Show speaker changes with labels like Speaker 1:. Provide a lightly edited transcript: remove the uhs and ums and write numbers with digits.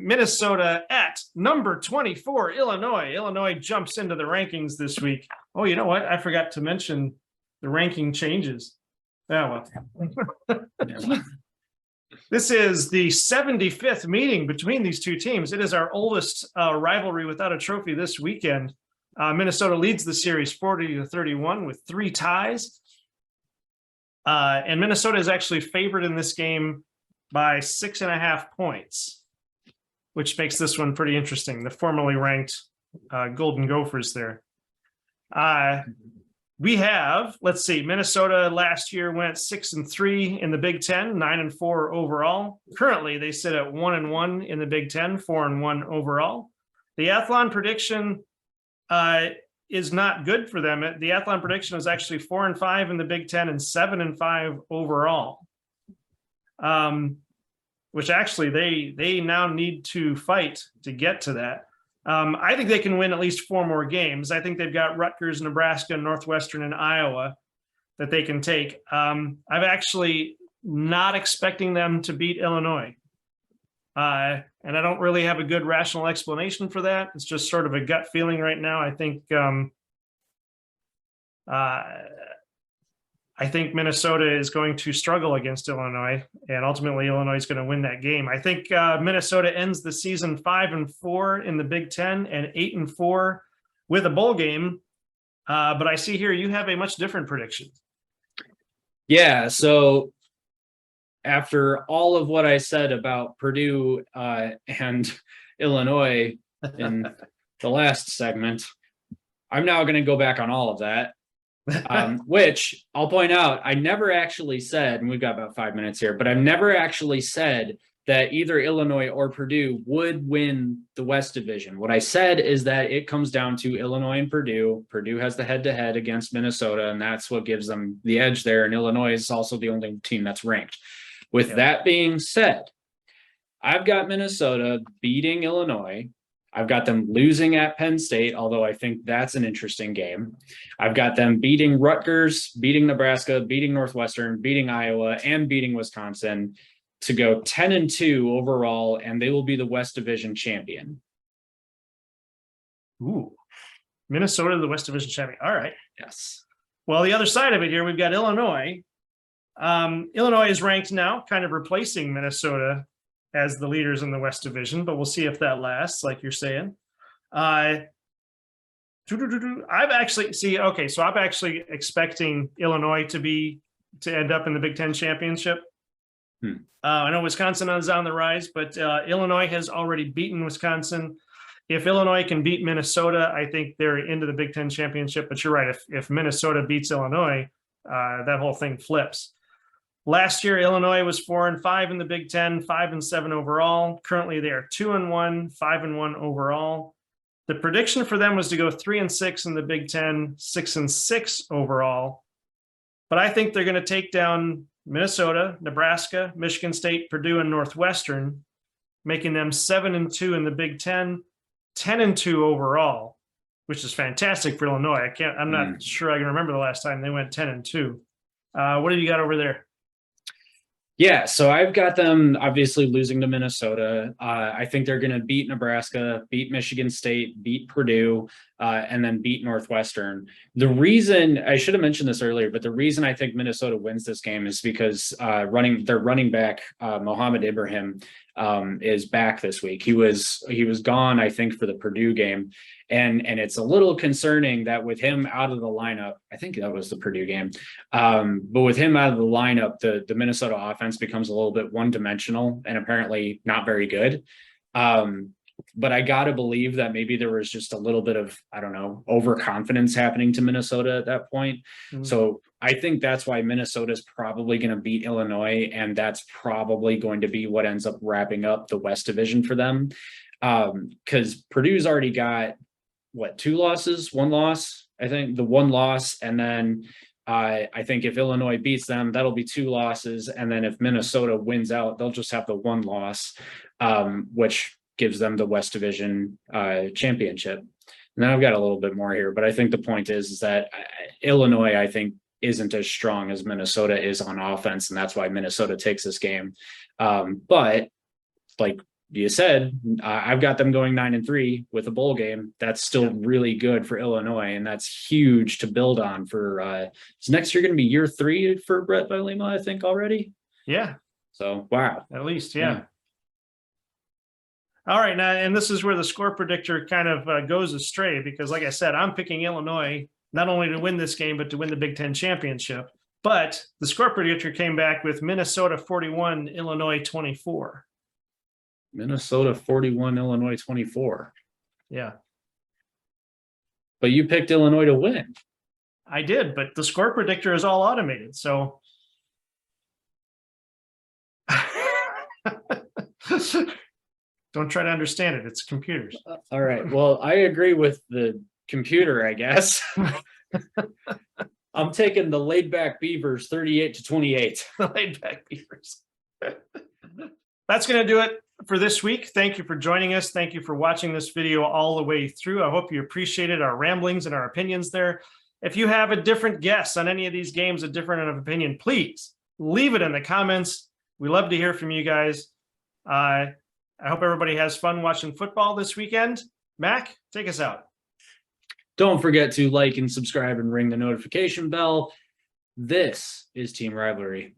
Speaker 1: Minnesota at number 24, Illinois. Illinois jumps into the rankings this week. Oh, you know what? I forgot to mention the ranking changes. Oh, well. This is the 75th meeting between these two teams. It is our oldest rivalry without a trophy this weekend. Minnesota leads the series 40-31 with 3 ties. And Minnesota is actually favored in this game by 6.5 points, which makes this one pretty interesting. The formerly ranked Golden Gophers there. We have, let's see, Minnesota last year went 6-3 in the Big Ten, 9-4 overall. Currently, they sit at 1-1 in the Big Ten, 4-1 overall. The Athlon prediction is not good for them. The Athlon prediction is actually 4-5 in the Big Ten and 7-5 overall. Which actually they now need to fight to get to that. I think they can win at least 4 more games. I think they've got Rutgers, Nebraska, Northwestern, and Iowa that they can take. I'm actually not expecting them to beat Illinois. And I don't really have a good rational explanation for that. It's just sort of a gut feeling right now. I think Minnesota is going to struggle against Illinois, and ultimately Illinois is going to win that game. I think Minnesota ends the season 5-4 in the Big Ten and 8-4 with a bowl game. But I see here you have a much different prediction.
Speaker 2: Yeah, so after all of what I said about Purdue and Illinois in the last segment, I'm now going to go back on all of that. Which I'll point out, I never actually said, and we've got about 5 minutes here, but I've never actually said that either Illinois or Purdue would win the West Division. What I said is that it comes down to Illinois and Purdue. Purdue has the head-to-head against Minnesota, and that's what gives them the edge there. And Illinois is also the only team that's ranked. With that being said, I've got Minnesota beating Illinois. I've got them losing at Penn State, although I think that's an interesting game. I've got them beating Rutgers, beating Nebraska, beating Northwestern, beating Iowa, and beating Wisconsin to go 10-2 overall, and they will be the West Division champion.
Speaker 1: Ooh, Minnesota, the West Division champion. All right.
Speaker 2: Yes.
Speaker 1: Well, the other side of it here, we've got Illinois. Illinois is ranked now, kind of replacing Minnesota as the leaders in the West Division, but we'll see if that lasts, like you're saying. I'm actually expecting Illinois to end up in the Big Ten championship. I know Wisconsin is on the rise, but Illinois has already beaten Wisconsin. If Illinois can beat Minnesota, I think they're into the Big Ten championship. But you're right, if Minnesota beats Illinois, that whole thing flips. Last year, Illinois was 4-5 in the Big Ten, 5-7 overall. Currently, they are 2-1, 5-1 overall. The prediction for them was to go 3-6 in the Big Ten, 6-6 overall. But I think they're going to take down Minnesota, Nebraska, Michigan State, Purdue, and Northwestern, making them 7-2 in the Big Ten, 10-2 overall, which is fantastic for Illinois. I'm not sure I can remember the last time they went 10-2. What have you got over there?
Speaker 2: Yeah, so I've got them obviously losing to Minnesota. I think they're going to beat Nebraska, beat Michigan State, beat Purdue, and then beat Northwestern. The reason, I should have mentioned this earlier, but the reason I think Minnesota wins this game is because their running back, Mohamed Ibrahim, is back this week. He was gone, I think, for the Purdue game. And it's a little concerning that with him out of the lineup, I think that was the Purdue game, but with him out of the lineup, the Minnesota offense becomes a little bit one-dimensional and apparently not very good. But I got to believe that maybe there was just a little bit of, I don't know, overconfidence happening to Minnesota at that point. So I think that's why Minnesota is probably going to beat Illinois, and that's probably going to be what ends up wrapping up the West Division for them. Because Purdue's already got, what, 2 losses, 1 loss, I think, the 1 loss. And then I think if Illinois beats them, that'll be 2 losses. And then if Minnesota wins out, they'll just have the 1 loss, which gives them the West Division championship. And then I've got a little bit more here, but I think the point is that Illinois, I think, isn't as strong as Minnesota is on offense, and that's why Minnesota takes this game. But like you said, I've got them going 9-3 with a bowl game. That's still really good for Illinois, and that's huge to build on for. Is next year going to be year 3 for Brett Bielema, I think already.
Speaker 1: Yeah.
Speaker 2: So wow,
Speaker 1: at least, yeah. All right, now, and this is where the score predictor kind of goes astray because, like I said, I'm picking Illinois not only to win this game but to win the Big Ten championship. But the score predictor came back with Minnesota 41, Illinois 24.
Speaker 2: Minnesota 41, Illinois 24.
Speaker 1: Yeah,
Speaker 2: but you picked Illinois to win.
Speaker 1: I did, but the score predictor is all automated, so. Don't try to understand it. It's computers.
Speaker 2: All right. Well, I agree with the computer, I guess. I'm taking the laid back Beavers 38-28.
Speaker 1: The laid back Beavers. That's going to do it for this week. Thank you for joining us. Thank you for watching this video all the way through. I hope you appreciated our ramblings and our opinions there. If you have a different guess on any of these games, a different opinion, please leave it in the comments. We love to hear from you guys. I hope everybody has fun watching football this weekend. Mac, take us out.
Speaker 2: Don't forget to like and subscribe and ring the notification bell. This is Team Rivalry.